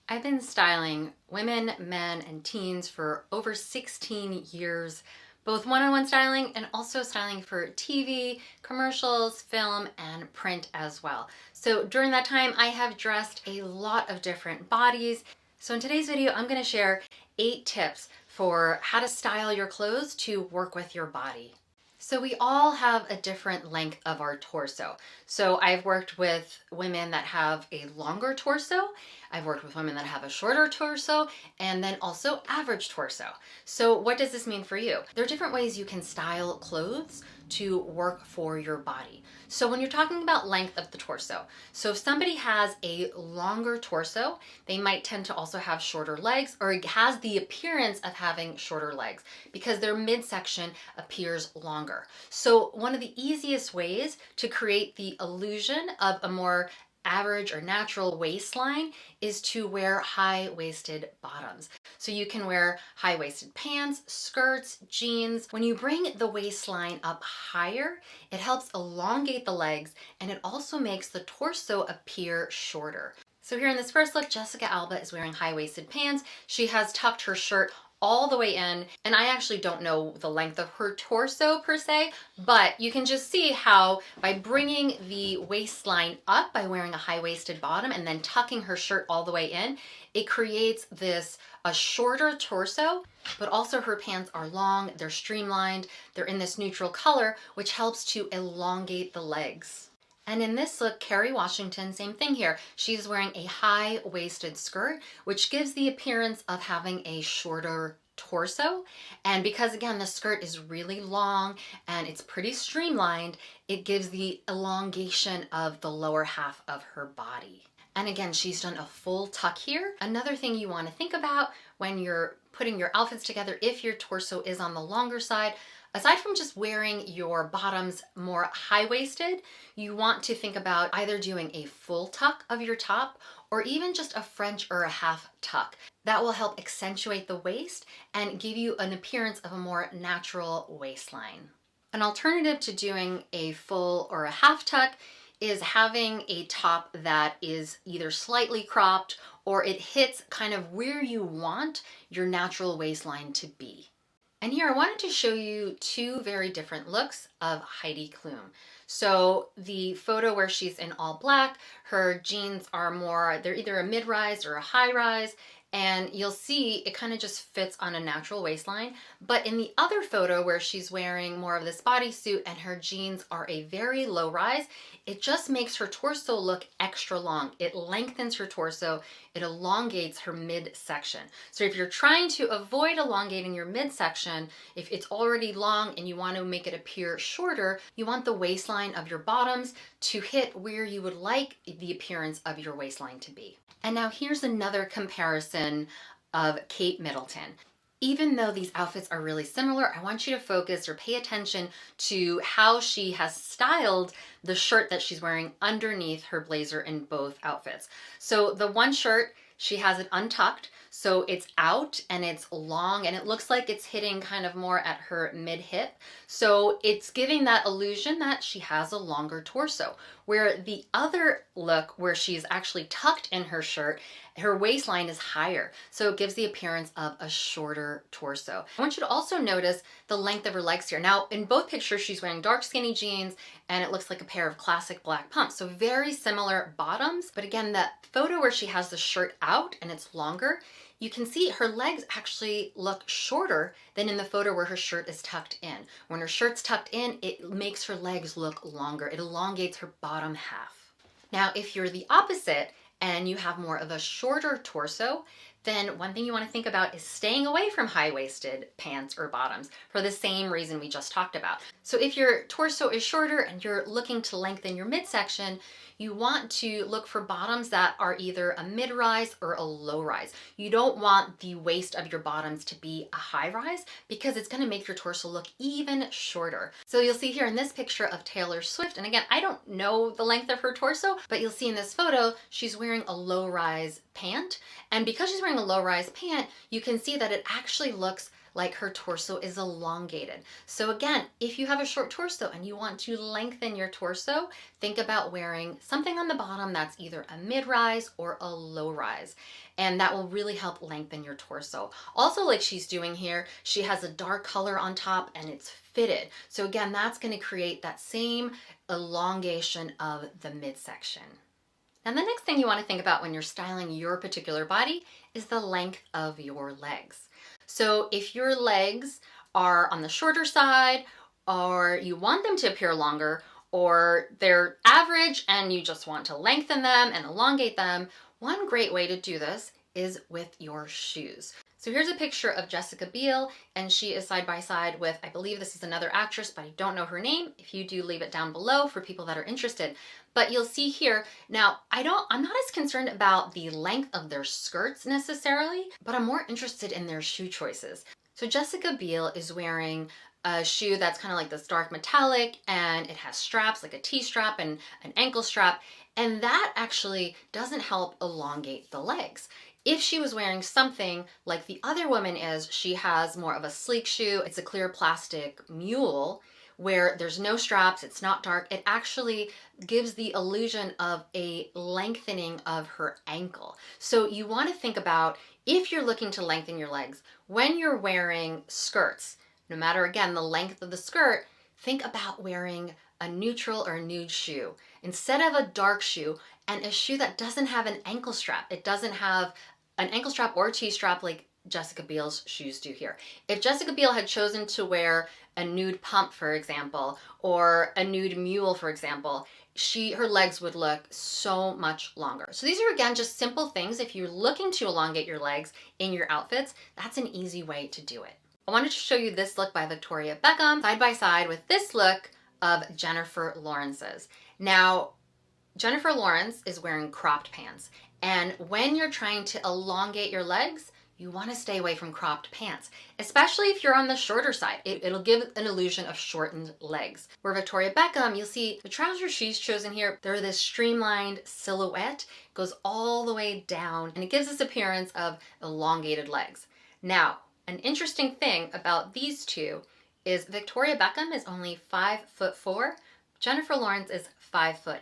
I've been styling women, men, and teens for over 16 years, both one-on-one styling and also styling for TV, commercials, film, and print as well. So during that time, I have dressed a lot of different bodies. So in today's video, I'm gonna share 8 tips for how to style your clothes to work with your body. So we all have a different length of our torso. So I've worked with women that have a longer torso. I've worked with women that have a shorter torso, and then also average torso. So what does this mean for you? There are different ways you can style clothes to work for your body. So when you're talking about length of the torso, so if somebody has a longer torso, they might tend to also have shorter legs, or it has the appearance of having shorter legs because their midsection appears longer. So one of the easiest ways to create the illusion of a more average or natural waistline is to wear high-waisted bottoms. So you can wear high-waisted pants, skirts, jeans. When you bring the waistline up higher, it helps elongate the legs, and it also makes the torso appear shorter. So here in this first look, Jessica Alba is wearing high-waisted pants. She has tucked her shirt all the way in, and I actually don't know the length of her torso per se, but you can just see how by bringing the waistline up by wearing a high-waisted bottom and then tucking her shirt all the way in, it creates a shorter torso, but also her pants are long, they're streamlined, they're in this neutral color, which helps to elongate the legs. And in this look, Kerry Washington, same thing here. She's wearing a high-waisted skirt, which gives the appearance of having a shorter torso. And because again, the skirt is really long and it's pretty streamlined, it gives the elongation of the lower half of her body. And again, she's done a full tuck here. Another thing you want to think about when you're putting your outfits together, if your torso is on the longer side, aside from just wearing your bottoms more high-waisted, you want to think about either doing a full tuck of your top or even just a French or a half tuck. That will help accentuate the waist and give you an appearance of a more natural waistline. An alternative to doing a full or a half tuck is having a top that is either slightly cropped or it hits kind of where you want your natural waistline to be. And here I wanted to show you 2 very different looks of Heidi Klum. So the photo where she's in all black, her jeans are more, they're either a mid-rise or a high-rise, and you'll see it kind of just fits on a natural waistline. But in the other photo where she's wearing more of this bodysuit and her jeans are a very low rise, it just makes her torso look extra long. It lengthens her torso, it elongates her midsection. So if you're trying to avoid elongating your midsection, if it's already long and you want to make it appear shorter, you want the waistline of your bottoms to hit where you would like the appearance of your waistline to be. And now here's another comparison of Kate Middleton. Even though these outfits are really similar, I want you to focus or pay attention to how she has styled the shirt that she's wearing underneath her blazer in both outfits. So the one shirt, she has it untucked, so it's out and it's long and it looks like it's hitting kind of more at her mid-hip. So it's giving that illusion that she has a longer torso. Where the other look where she's actually tucked in her shirt, her waistline is higher. So it gives the appearance of a shorter torso. I want you to also notice the length of her legs here. Now in both pictures, she's wearing dark skinny jeans and it looks like a pair of classic black pumps. So very similar bottoms. But again, that photo where she has the shirt out and it's longer, you can see her legs actually look shorter than in the photo where her shirt is tucked in. When her shirt's tucked in, it makes her legs look longer. It elongates her bottom half. Now, if you're the opposite and you have more of a shorter torso, then one thing you want to think about is staying away from high-waisted pants or bottoms for the same reason we just talked about. So if your torso is shorter and you're looking to lengthen your midsection, you want to look for bottoms that are either a mid-rise or a low-rise. You don't want the waist of your bottoms to be a high-rise because it's going to make your torso look even shorter. So you'll see here in this picture of Taylor Swift, and again, I don't know the length of her torso, but you'll see in this photo, she's wearing a low-rise pant. And because she's wearing a low-rise pant, you can see that it actually looks like her torso is elongated. So again, if you have a short torso and you want to lengthen your torso, think about wearing something on the bottom that's either a mid-rise or a low-rise. And that will really help lengthen your torso. Also, like she's doing here, she has a dark color on top and it's fitted. So again, that's going to create that same elongation of the midsection. And the next thing you want to think about when you're styling your particular body is the length of your legs. So if your legs are on the shorter side, or you want them to appear longer, or they're average and you just want to lengthen them and elongate them, one great way to do this is with your shoes. So here's a picture of Jessica Biel, and she is side by side with, I believe this is another actress, but I don't know her name. If you do, leave it down below for people that are interested. But you'll see here, now I'm not as concerned about the length of their skirts necessarily, but I'm more interested in their shoe choices. So Jessica Biel is wearing a shoe that's kind of like this dark metallic, and it has straps like a T-strap and an ankle strap, and that actually doesn't help elongate the legs. If she was wearing something like the other woman is, she has more of a sleek shoe. It's a clear plastic mule where there's no straps, it's not dark. It actually gives the illusion of a lengthening of her ankle. So you want to think about, if you're looking to lengthen your legs, when you're wearing skirts, no matter again the length of the skirt, think about wearing a neutral or nude shoe instead of a dark shoe, and a shoe that doesn't have an ankle strap. It doesn't have an ankle strap or T-strap like Jessica Biel's shoes do here. If Jessica Biel had chosen to wear a nude pump, for example, or a nude mule, for example, her legs would look so much longer. So these are, again, just simple things. If you're looking to elongate your legs in your outfits, that's an easy way to do it. I wanted to show you this look by Victoria Beckham side by side with this look of Jennifer Lawrence's. Now, Jennifer Lawrence is wearing cropped pants. And when you're trying to elongate your legs, you want to stay away from cropped pants, especially if you're on the shorter side. It'll give an illusion of shortened legs. Where Victoria Beckham, you'll see the trousers she's chosen here, they're this streamlined silhouette, goes all the way down, and it gives this appearance of elongated legs. Now, an interesting thing about these two is Victoria Beckham is only 5'4", Jennifer Lawrence is 5'9".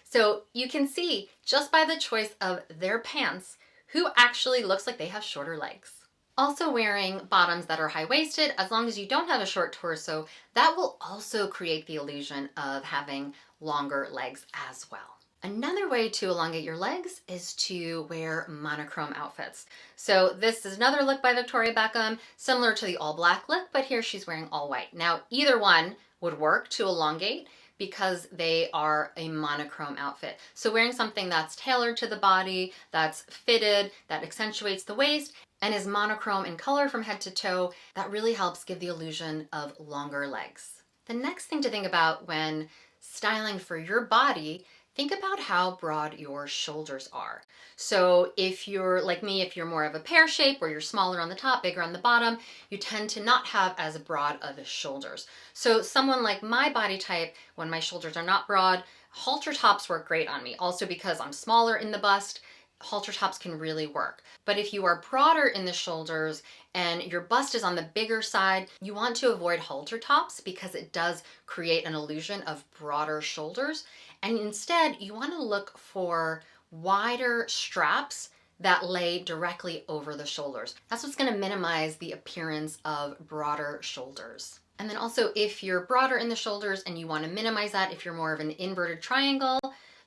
So you can see just by the choice of their pants who actually looks like they have shorter legs. Also wearing bottoms that are high-waisted, as long as you don't have a short torso, that will also create the illusion of having longer legs as well. Another way to elongate your legs is to wear monochrome outfits. So this is another look by Victoria Beckham, similar to the all black look, but here she's wearing all white. Now, either one would work to elongate because they are a monochrome outfit. So wearing something that's tailored to the body, that's fitted, that accentuates the waist, and is monochrome in color from head to toe, that really helps give the illusion of longer legs. The next thing to think about when styling for your body, think about how broad your shoulders are. So if you're like me, if you're more of a pear shape where you're smaller on the top, bigger on the bottom, you tend to not have as broad of shoulders. So someone like my body type, when my shoulders are not broad, halter tops work great on me. Also because I'm smaller in the bust, halter tops can really work. But if you are broader in the shoulders and your bust is on the bigger side, you want to avoid halter tops because it does create an illusion of broader shoulders. And instead, you want to look for wider straps that lay directly over the shoulders. That's what's going to minimize the appearance of broader shoulders. And then also, if you're broader in the shoulders and you want to minimize that, if you're more of an inverted triangle,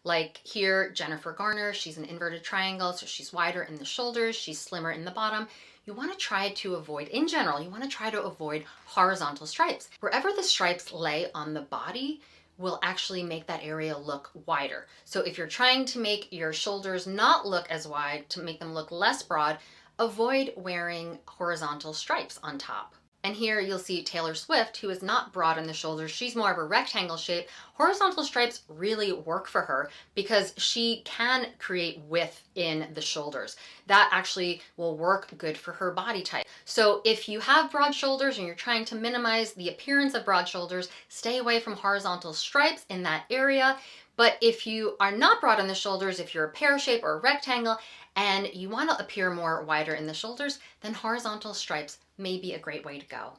like here, Jennifer Garner, she's an inverted triangle, so she's wider in the shoulders, she's slimmer in the bottom. You want to try to avoid, in general, you want to try to avoid horizontal stripes. Wherever the stripes lay on the body will actually make that area look wider. So if you're trying to make your shoulders not look as wide, to make them look less broad, avoid wearing horizontal stripes on top. And here you'll see Taylor Swift, who is not broad in the shoulders. She's more of a rectangle shape. Horizontal stripes really work for her because she can create width in the shoulders. That actually will work good for her body type. So if you have broad shoulders and you're trying to minimize the appearance of broad shoulders, stay away from horizontal stripes in that area. But if you are not broad in the shoulders, if you're a pear shape or a rectangle, and you want to appear more wider in the shoulders, then horizontal stripes may be a great way to go.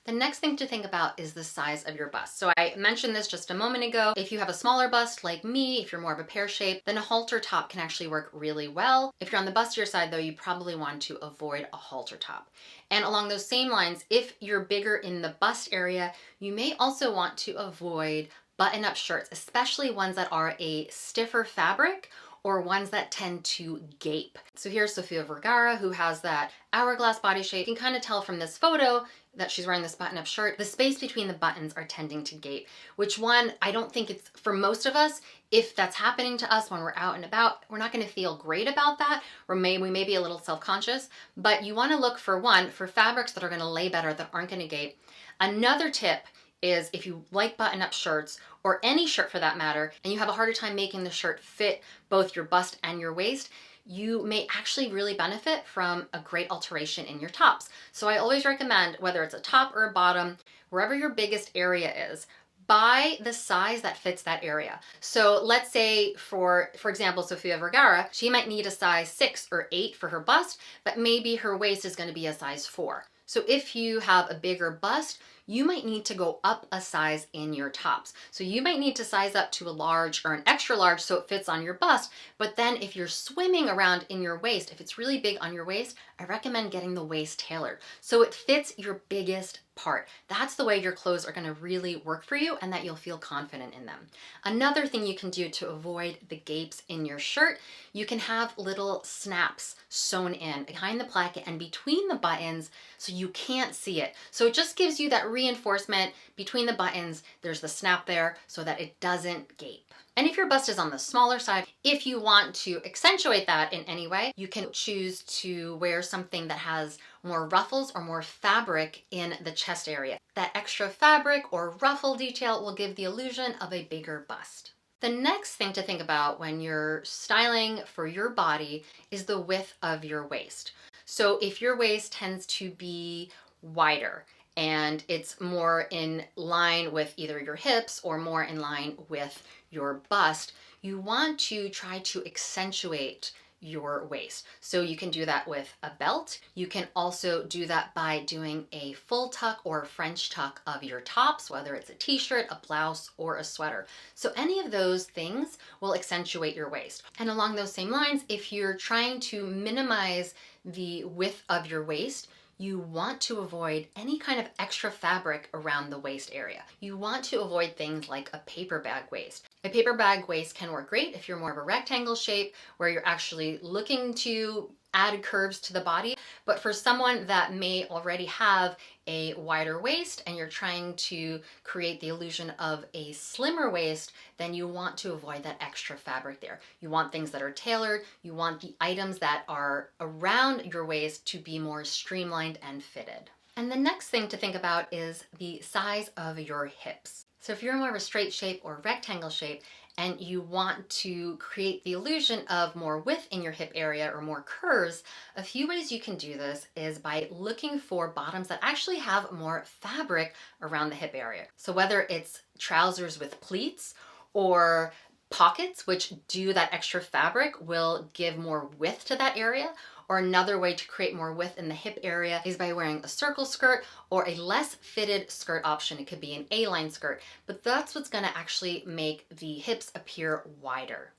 The next thing to think about is the size of your bust. So I mentioned this just a moment ago. If you have a smaller bust like me, if you're more of a pear shape, then a halter top can actually work really well. If you're on the bustier side though, you probably want to avoid a halter top. And along those same lines, if you're bigger in the bust area, you may also want to avoid button-up shirts, especially ones that are a stiffer fabric or ones that tend to gape. So here's Sofia Vergara, who has that hourglass body shape. You can kind of tell from this photo that she's wearing this button-up shirt, the space between the buttons are tending to gape, which one, I don't think it's, for most of us, if that's happening to us when we're out and about, we're not gonna feel great about that, or we may be a little self-conscious, but you wanna look for one, for fabrics that are gonna lay better, that aren't gonna gape. Another tip is if you like button-up shirts, or any shirt for that matter, and you have a harder time making the shirt fit both your bust and your waist, you may actually really benefit from a great alteration in your tops. So I always recommend, whether it's a top or a bottom, wherever your biggest area is, buy the size that fits that area. So let's say for example, Sofia Vergara, she might need a size 6 or 8 for her bust, but maybe her waist is gonna be a size 4. So if you have a bigger bust, you might need to go up a size in your tops. So you might need to size up to a large or an extra large so it fits on your bust. But then if you're swimming around in your waist, if it's really big on your waist, I recommend getting the waist tailored so it fits your biggest part. That's the way your clothes are gonna really work for you and that you'll feel confident in them. Another thing you can do to avoid the gapes in your shirt, you can have little snaps sewn in behind the placket and between the buttons so you can't see it. So it just gives you that reinforcement between the buttons. There's the snap there so that it doesn't gape. And if your bust is on the smaller side, if you want to accentuate that in any way, you can choose to wear something that has more ruffles or more fabric in the chest area. That extra fabric or ruffle detail will give the illusion of a bigger bust. The next thing to think about when you're styling for your body is the width of your waist. So if your waist tends to be wider and it's more in line with either your hips or more in line with your bust, you want to try to accentuate your waist. So you can do that with a belt. You can also do that by doing a full tuck or French tuck of your tops, whether it's a t-shirt, a blouse, or a sweater. So any of those things will accentuate your waist. And along those same lines, if you're trying to minimize the width of your waist, you want to avoid any kind of extra fabric around the waist area. You want to avoid things like a paper bag waist. A paper bag waist can work great if you're more of a rectangle shape where you're actually looking to add curves to the body. But for someone that may already have a wider waist and you're trying to create the illusion of a slimmer waist, then you want to avoid that extra fabric there. You want things that are tailored. You want the items that are around your waist to be more streamlined and fitted. And the next thing to think about is the size of your hips. So if you're more of a straight shape or rectangle shape, and you want to create the illusion of more width in your hip area or more curves, a few ways you can do this is by looking for bottoms that actually have more fabric around the hip area. So whether it's trousers with pleats or pockets, which do that extra fabric, will give more width to that area. Or another way to create more width in the hip area is by wearing a circle skirt or a less fitted skirt option. It could be an A-line skirt, but that's what's gonna actually make the hips appear wider.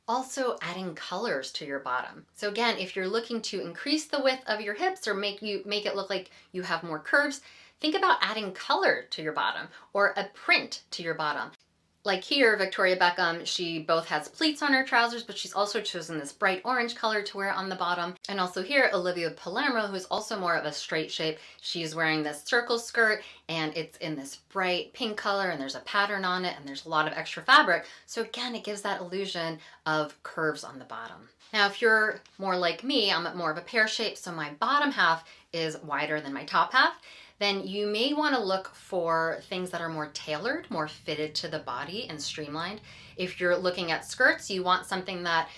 Also adding colors to your bottom. So again, if you're looking to increase the width of your hips or make it look like you have more curves, think about adding color to your bottom or a print to your bottom. Like here, Victoria Beckham, she both has pleats on her trousers, but she's also chosen this bright orange color to wear on the bottom. And also here, Olivia Palermo, who's also more of a straight shape, she's wearing this circle skirt and it's in this bright pink color and there's a pattern on it and there's a lot of extra fabric. So again, it gives that illusion of curves on the bottom. Now, if you're more like me, I'm more of a pear shape, so my bottom half is wider than my top half, then you may want to look for things that are more tailored, more fitted to the body and streamlined. If you're looking at skirts, you want something that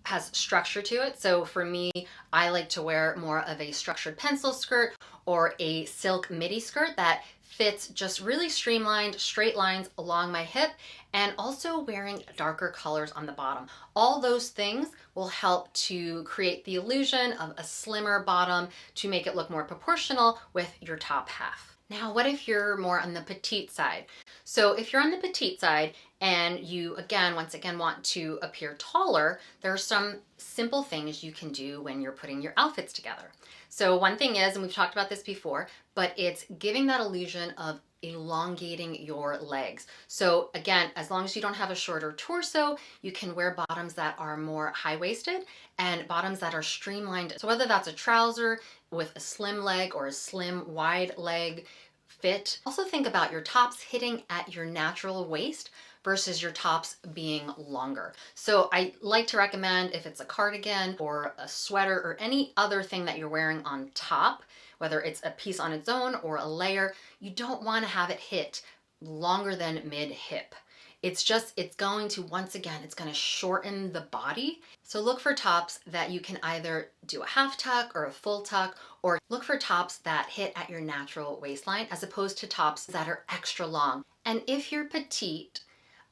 has structure to it. So for me, I like to wear more of a structured pencil skirt or a silk midi skirt that fits just really streamlined, straight lines along my hip, and also wearing darker colors on the bottom. All those things will help to create the illusion of a slimmer bottom to make it look more proportional with your top half. Now, what if you're more on the petite side? So if you're on the petite side and you, once again, want to appear taller, there are some simple things you can do when you're putting your outfits together. So one thing is, and we've talked about this before, but it's giving that illusion of elongating your legs. So again, as long as you don't have a shorter torso, you can wear bottoms that are more high-waisted and bottoms that are streamlined. So whether that's a trouser with a slim leg or a slim wide leg fit. Also think about your tops hitting at your natural waist versus your tops being longer. So I like to recommend, if it's a cardigan or a sweater or any other thing that you're wearing on top, whether it's a piece on its own or a layer, you don't want to have it hit longer than mid-hip. It's going to, once again, it's going to shorten the body. So look for tops that you can either do a half tuck or a full tuck, or look for tops that hit at your natural waistline as opposed to tops that are extra long. And if you're petite,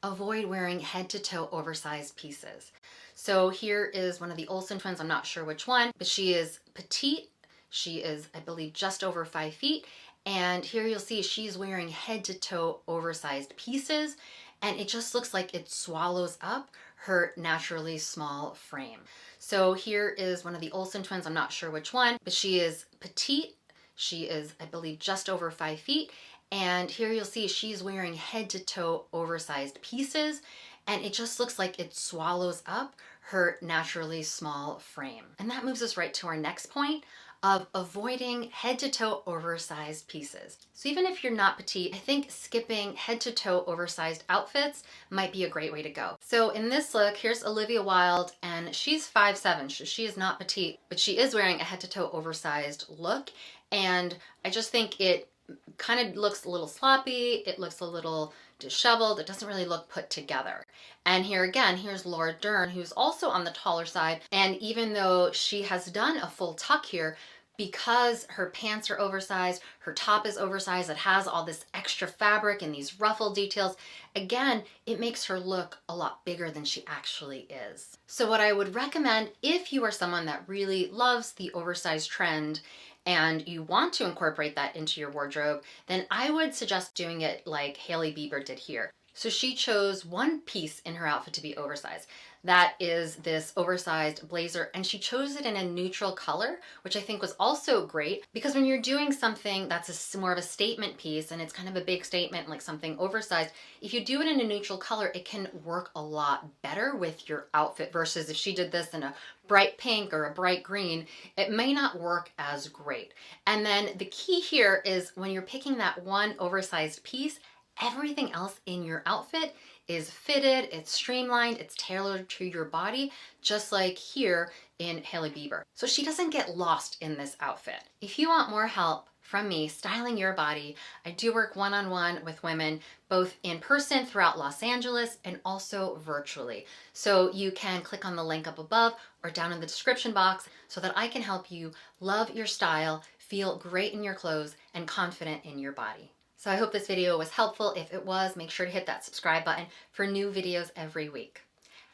avoid wearing head to toe oversized pieces. So here is one of the Olsen twins, I'm not sure which one, but she is petite. She is, I believe, just over 5 feet. And here you'll see she's wearing head to toe oversized pieces, and it just looks like it swallows up her naturally small frame. So here is one of the Olsen twins, I'm not sure which one, but she is petite. She is, I believe, just over 5 feet. And here you'll see she's wearing head to toe oversized pieces, and it just looks like it swallows up her naturally small frame. And that moves us right to our next point of avoiding head to toe oversized pieces. So even if you're not petite, I think skipping head to toe oversized outfits might be a great way to go. So in this look, here's Olivia Wilde, and she's 5'7", so she is not petite, but she is wearing a head to toe oversized look. And I just think it kind of looks a little sloppy. It looks a little disheveled. It doesn't really look put together. And here again, here's Laura Dern, who's also on the taller side. And even though she has done a full tuck here, because her pants are oversized, her top is oversized, it has all this extra fabric and these ruffle details, again, it makes her look a lot bigger than she actually is. So what I would recommend, if you are someone that really loves the oversized trend and you want to incorporate that into your wardrobe, then I would suggest doing it like Hailey Bieber did here. So she chose one piece in her outfit to be oversized. That is this oversized blazer, and she chose it in a neutral color, which I think was also great, because when you're doing something that's more of a statement piece and it's kind of a big statement, like something oversized, if you do it in a neutral color, it can work a lot better with your outfit versus if she did this in a bright pink or a bright green, it may not work as great. And then the key here is when you're picking that one oversized piece, everything else in your outfit is fitted, it's streamlined, it's tailored to your body, just like here in Hailey Bieber. So she doesn't get lost in this outfit. If you want more help from me styling your body, I do work one-on-one with women, both in person throughout Los Angeles and also virtually. So you can click on the link up above or down in the description box so that I can help you love your style, feel great in your clothes, and confident in your body. So I hope this video was helpful. If it was, make sure to hit that subscribe button for new videos every week.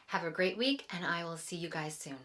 Have a great week, and I will see you guys soon.